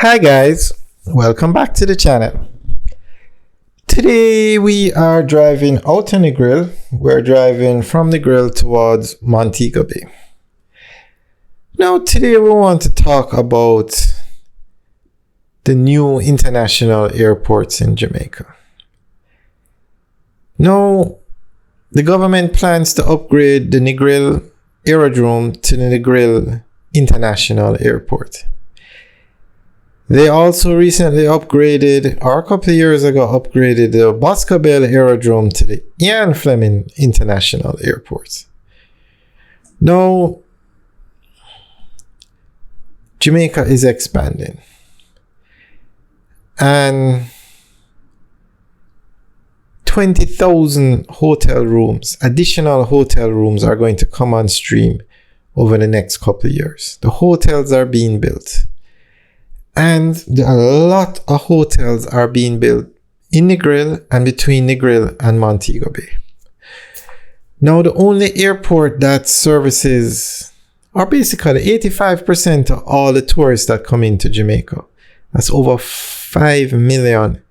Hi guys, welcome back to the channel. Today we are driving out on the grill. We're driving from the grill towards Montego Bay. Now today we want to talk about the new international airports in Jamaica. Now the government plans to upgrade the Negril Aerodrome to the Negril International Airport. They also recently upgraded, or a couple of years ago, upgraded the Boscobel Aerodrome to the Ian Fleming International Airport. Now, Jamaica is expanding. And 20,000 hotel rooms, additional hotel rooms are going to come on stream over the next couple of years. The hotels are being built. And a lot of hotels are being built in Negril and between Negril and Montego Bay. Now, the only airport that services, or basically 85% of all the tourists that come into Jamaica, that's over 5 million,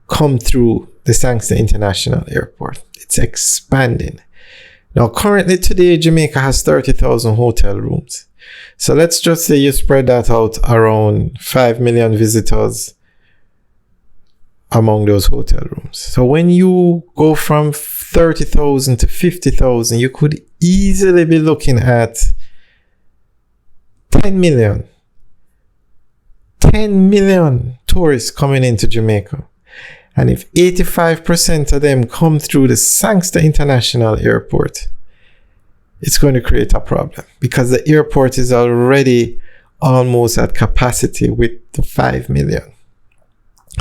come through the Sangster International Airport. It's expanding. Now, currently today, Jamaica has 30,000 hotel rooms. So let's just say you spread that out around 5 million visitors among those hotel rooms. So when you go from 30,000 to 50,000, you could easily be looking at 10 million tourists coming into Jamaica. And if 85% of them come through the Sangster International Airport, it's going to create a problem because the airport is already almost at capacity with the 5 million.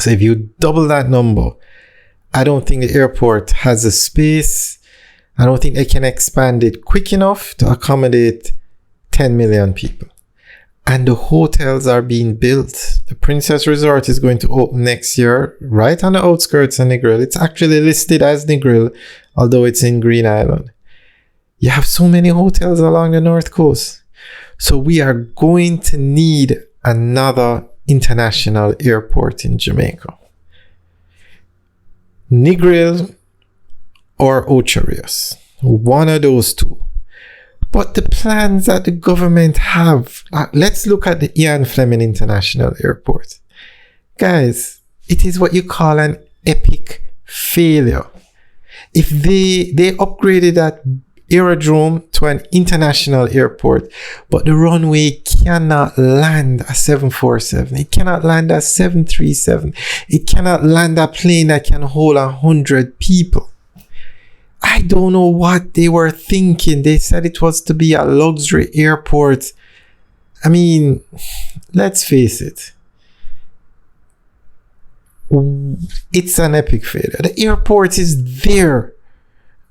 So if you double that number, I don't think the airport has the space. I don't think they can expand it quick enough to accommodate 10 million people. And the hotels are being built. The Princess Resort is going to open next year, right on the outskirts of Negril. It's actually listed as Negril, although it's in Green Island. You have so many hotels along the north coast. So we are going to need another international airport in Jamaica. Negril or Ocho Rios. One of those two. But the plans that the government have, let's look at the Ian Fleming International Airport. Guys, it is what you call an epic failure. If they upgraded that aerodrome to an international airport, but the runway cannot land a 747. It cannot land a 737. It cannot land a plane that can hold 100 people. I don't know what they were thinking. They said it was to be a luxury airport. I mean, let's face it. It's an epic failure. The airport is there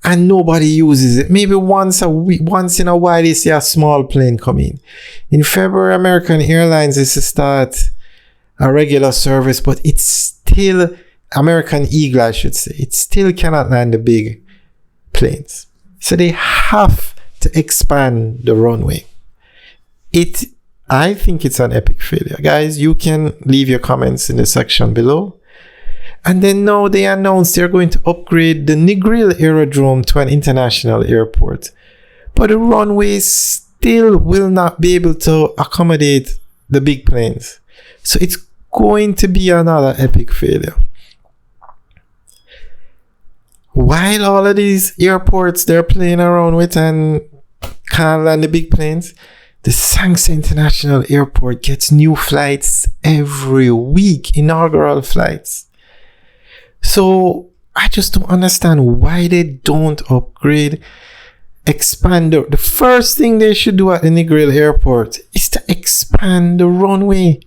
and nobody uses it. Maybe once in a while you see a small plane come in. In February, American Airlines is to start a regular service, but it's still, American Eagle I should say, it still cannot land the big planes. So they have to expand the runway. I think it's an epic failure. Guys, you can leave your comments in the section below. And then now they announced they're going to upgrade the Negril Aerodrome to an international airport. But the runway still will not be able to accommodate the big planes. So it's going to be another epic failure. While all of these airports they're playing around with and can't land the big planes, the Sangster International Airport gets new flights every week, inaugural flights. So I just don't understand why they don't upgrade, expand. The first thing they should do at the Negril Airport is to expand the runway.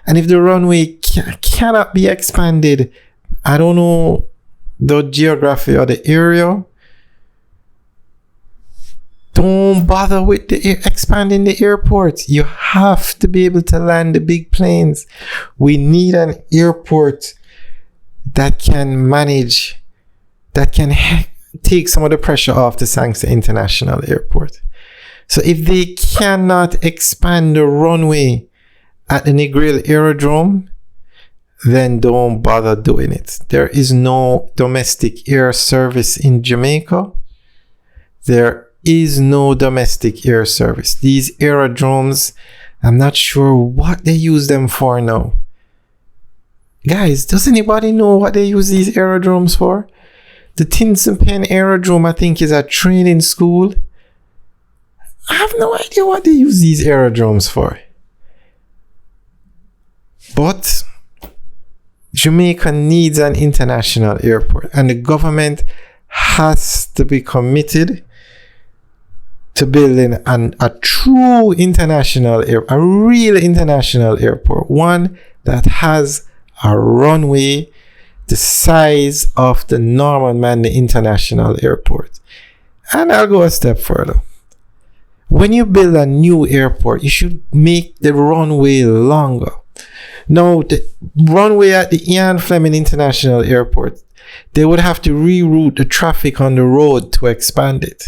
And if the runway cannot be expanded, I don't know the geography or the area, don't bother with expanding the airport. You have to be able to land the big planes. We need an airport that can manage, that can take some of the pressure off the Sangster International Airport. So if they cannot expand the runway at the Negril Aerodrome, then don't bother doing it. There is no domestic air service in Jamaica. There is no domestic air service. These aerodromes, I'm not sure what they use them for now. Guys, does anybody know what they use these aerodromes for? The Tinsel Pen Aerodrome, I think, is a training school. I have no idea what they use these aerodromes for. But Jamaica needs an international airport, and the government has to be committed to building a true international airport, a real international airport, one that has a runway the size of the Norman Manley International Airport. And I'll go a step further. When you build a new airport, you should make the runway longer. Now, the runway at the Ian Fleming International Airport, they would have to reroute the traffic on the road to expand it.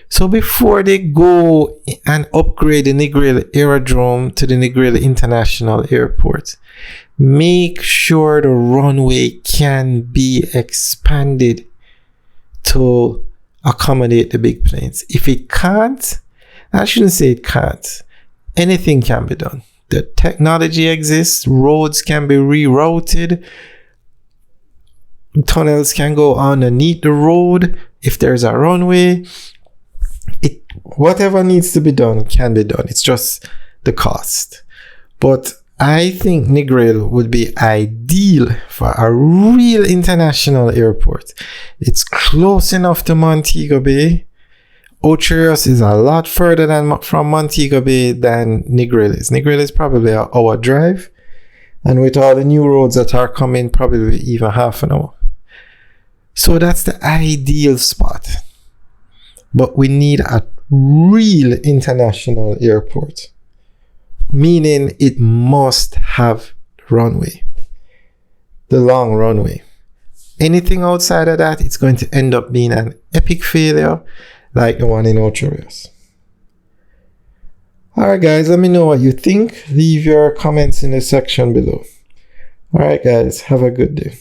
So before they go and upgrade the Negril Aerodrome to the Negril International Airport, make sure the runway can be expanded to accommodate the big planes. If it can't, I shouldn't say it can't, anything can be done. The technology exists, roads can be rerouted, tunnels can go underneath the road if there's a runway. Whatever needs to be done can be done. It's just the cost. But I think Negril would be ideal for a real international airport. It's close enough to Montego Bay. Ocherios is a lot further from Montego Bay than Negril is. Negril is probably an hour drive. And with all the new roads that are coming, probably even half an hour. So that's the ideal spot. But we need a real international airport. Meaning it must have runway. The long runway. Anything outside of that, it's going to end up being an epic failure like the one in Ocherios. Alright guys, let me know what you think. Leave your comments in the section below. Alright guys, have a good day.